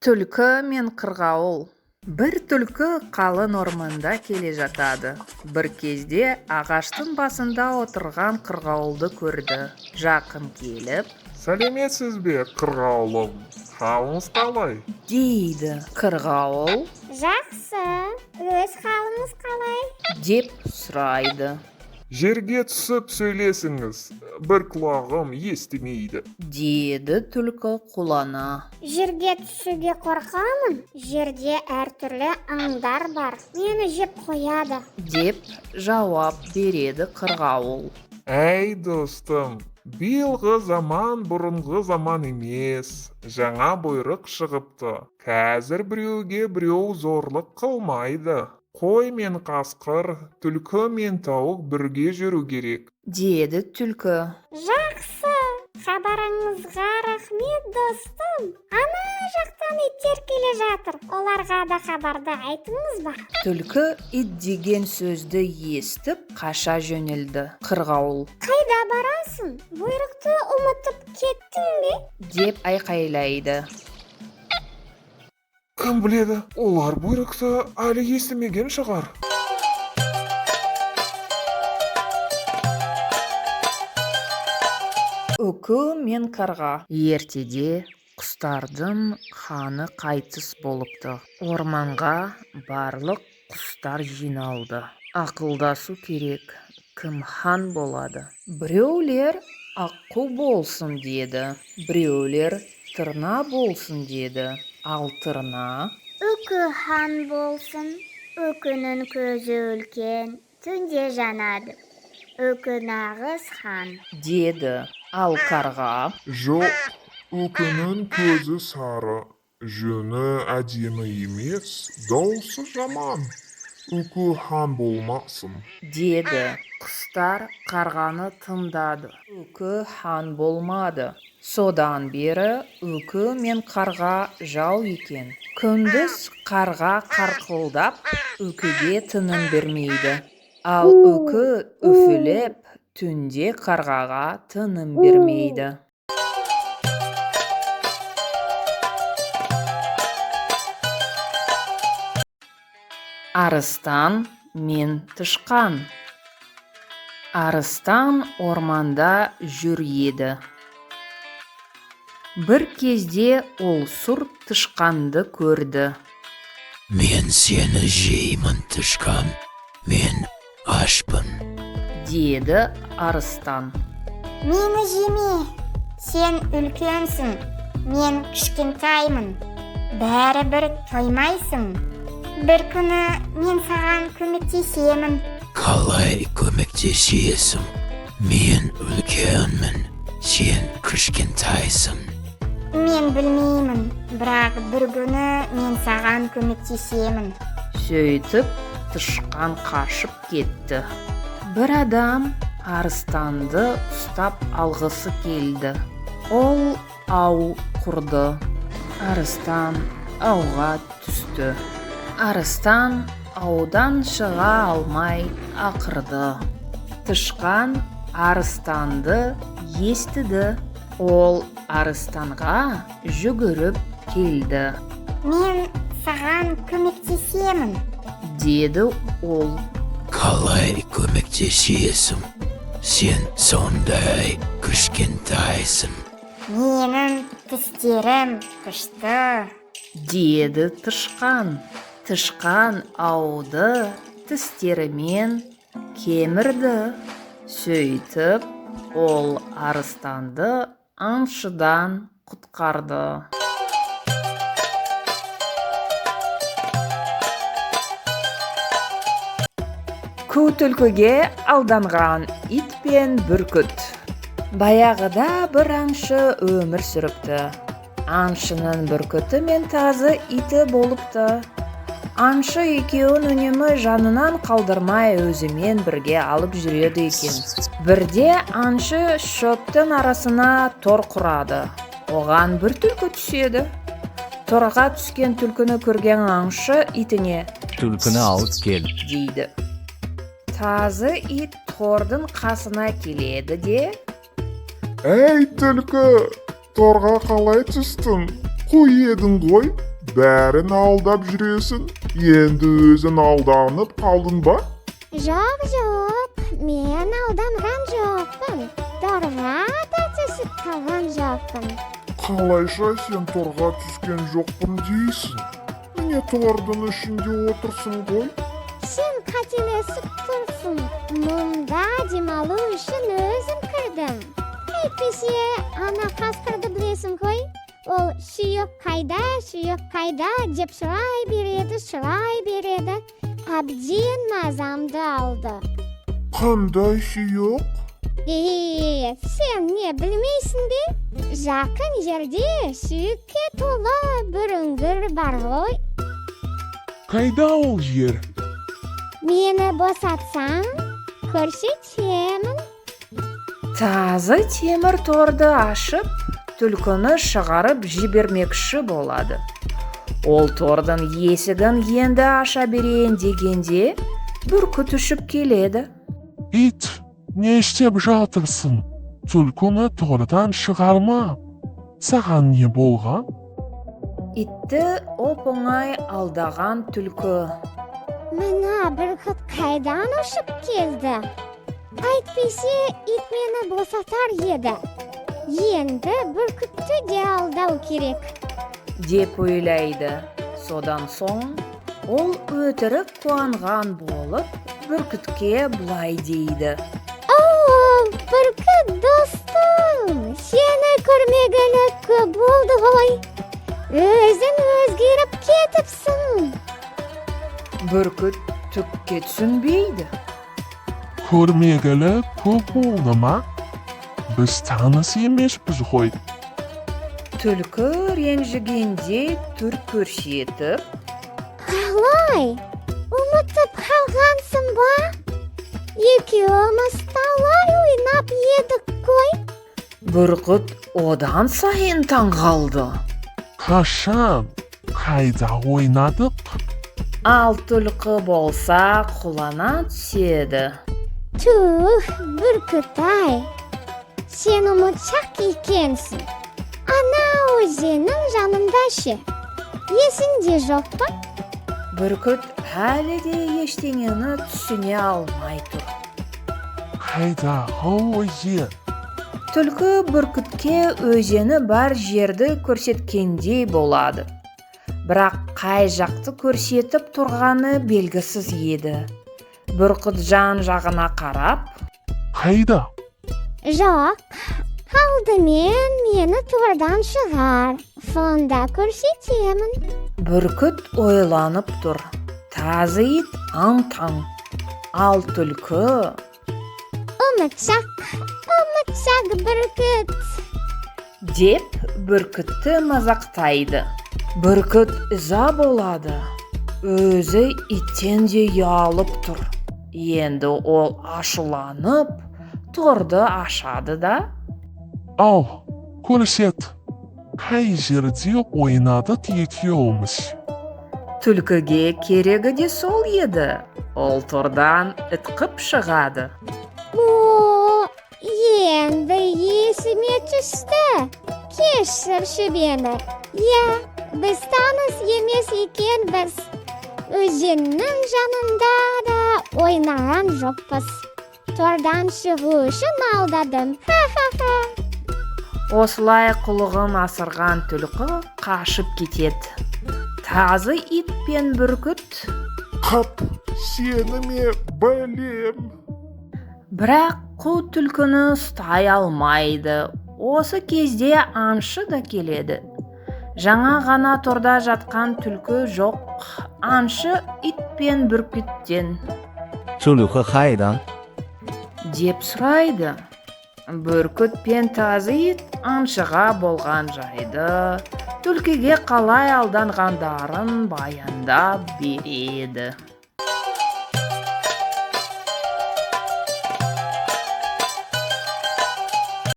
Түлкі мен қырғауыл. Бір түлкі қалың орманда келе жатады. Бір кезде ағаштың басында отырған қырғауылды көрді. Жақын келіп, сәлеметсіз бе, қырғауылым? Қалыңыз қалай? дейді қырғауыл Жақсы, өз қалыңыз қалай? деп сұрайды. Жерге түсіп сөйлесіңіз, бір құлағым естімейді. Деді түлкі қулана. Жерге түсуге қорқамын. Жерде әртүрлі аңдар бар. Мені жеп қояды. Деп жауап береді қырғауыл. Әй достым, биылғы заман бұрынғы заман емес. Жаңа бұйрық шығыпты. Қазір біреуге біреу зорлық қылмайды. Қой мен қасқыр, түлкі мен тауық бірге жүру керек. Деді түлкі. Жақсы, хабарыңызға рахмет достым. Ана жақтан иттер келе жатыр. Оларға да хабарды айтыңыз ба? Түлкі ит деген сөзді естіп қаша жөнелді. Қырғауыл Қайда барасың? Бұйрықты ұмытып кеттің бе? деп айқайлайды. Кім біледі, олар бұйрықты әлі естімеген шығар. Үкі мен қарға. Ертеде құстардың ханы қайтыс болыпты. Орманға барлық құстар жиналды. Ақылдасу керек, кім хан болады. Біреулер аққу болсын деді. Біреулер тырна болсын деді. Ал тырна Үкі хан болсын. Үкінің көзі үлкен, түнде жанады. Үкі нағыз хан. деді. Ал қарға Жоқ, үкінің көзі сары, жүні әдемі емес, даусы жаман. Үкі хан болмасын. деді. Құстар қарғаны тыңдады. Үкі хан болмады. Содан бері үкі мен қарға жау екен. Күндіз қарға қарқылдап, үкіге тыным бермейді. Ал үкі үфілеп, түнде қарғаға тыным бермейді. Арыстан мен тышқан. Арыстан орманда жүр еді. Бір кезде ол сұр тышқанды көрді. Мен сені жеймін, тышқан. Мен ашпын. Деді арыстан. Мені жеме, сен үлкенсің, мен кішкентаймын. Бәрібір тоймайсың. Бір күні мен саған көмектесемін. Қалай көмектесесің? Мен үлкенмін, сен кішкентайсың. Мен білмеймін, бірақ бір күні мен саған көмектесемін. Сөйтіп тышқан қашып кетті. Бір адам арыстанды ұстап алғысы келді. Ол ау құрды. Арыстан ауға түсті. Арыстан аудан шыға алмай ақырды. Тышқан арыстанды естіді. Ол арыстанға жүгіріп келді. Мен саған көмектесемін. Деді ол. Қалай көмектесесің? Сен сондай кішкентайсың. Менің тістерім күшті. Деді тышқан. Тышқан ауды тістерімен кемірді. Сөйтіп, ол арыстанды аңшыдан құтқарды. Қу түлкіге алданған ит пен бүркіт. Баяғыда бір аңшы өмір сүріпті. Аңшының бүркіті мен тазы иті болыпты. Аңшы екеуін үнемі жанынан қалдырмай өзімен бірге алып жүреді екен. Бірде аңшы шөптің арасына тор құрады. Оған бір түлкі түседі. Торға түскен түлкіні көрген аңшы итіне Түлкіні алып кел. дейді. Тазы ит тордың қасына келеді де: Әй түлкі, торға қалай түстің? Қой едің ғой, Bärin aldap жүресін, енді өзін aldanıp kaldın ba? Жоқ, мен алданған жоқпын. Торға да түсіп қалған жоқпын. Қалайша сен торға түскен жоқпын дейсің? Міне тордың ішінде отырсың ғой? Сен қателесіп тұрсың. Мұнда демалу үшін өзім кірдім. Әйтпесе, ана қасқырды білесің ғой? Ол сүйек қайда деп сұрай береді. Әбден мазамды алды. Қандай сүйек? Сен не білмейсің бе? Жақын жерде сүйекке толы бір үңгір бар ғой. Қайда ол жер? Мені босатсаң, көрсетемін. Тазы темір торды ашып, түлкіні шығарып жібермекші болады. Ол тордың есігін енді аша берейін дегенде, бүркіт ұшып келеді. İt, ne iştep жатырсың? Түлкіні тордан шығарма. Саған не болған? Итті оп-оңай алдаған түлкі. Мына бүркіт қайдан ұшып келді? Әйтпесе, ит мені босатар еді. Енді бүркітті де алдау керек. Деп ойлайды. Содан соң, ол өтірік қуанған болып, бүркітке бұлай дейді. Бүркіт достым, сені көрмегелі көп болды ғой. Өзің өзгеріп кетіпсің. Бүркіт түкке түсінбейді. Көрмегелі көп болды ма? Біз таныс емеспіз ғой. Түлкі ренжігенде түр көрсетіп, Қалай? Ұмытып қалғансың ба? Екеуміз талай ойнап едік қой. бүркіт одан сайын таңғалды. Қашан? Қайда ойнадық? Ал түлкі болса құлана түседі. Бүркіт-ай, сен ұмытшақ екенсің. Ана өзеннің жанында ше. Есіңде жоқ па? Бүркіт әлі де ештеңені түсіне алмай тұр. Қайдағы өзен? Түлкі бүркітке өзені бар жерді көрсеткендей болады. Бірақ қай жақты көрсетіп тұрғаны белгісіз еді. Бүркіт жан жағына қарап, Қайда? Жоқ, алдымен мені тордан шығар. Сонда көрсетемін. бүркіт ойланып тұр. Тазы ит аң-таң. Ал түлкі Ұмытшақ бүркіт. деп бүркітті мазақтайды. Бүркіт ыза болады. Өзі иттен де ұялып тұр. Енді ол ашуланып, торды ашады да, Ал, көрсет. Қай жерде ойнадық екеуміз? түлкіге керегі де сол еді. Ол тордан ытқып шығады. Енді есіме түсті. Кешірші мені. Біз таныс емес екенбіз. Өзеннің жанында да ойнаған жоқпыз. Тордан шығу үшін алдадым. Осылай құлығын асырған түлкі қашып кетеді. Тазы ит пен бүркіт Қап, сені ме білем. бірақ қу түлкіні ұстай алмайды. Осы кезде аңшы да келеді. Жаңа ғана торда жатқан түлкі жоқ. Аңшы ит пен бүркіттен Түлкі қайдан? деп сұрайды. Бүркіт пен тазы ит аңшыға болған жайды, түлкіге қалай алданғандарын баяндап береді.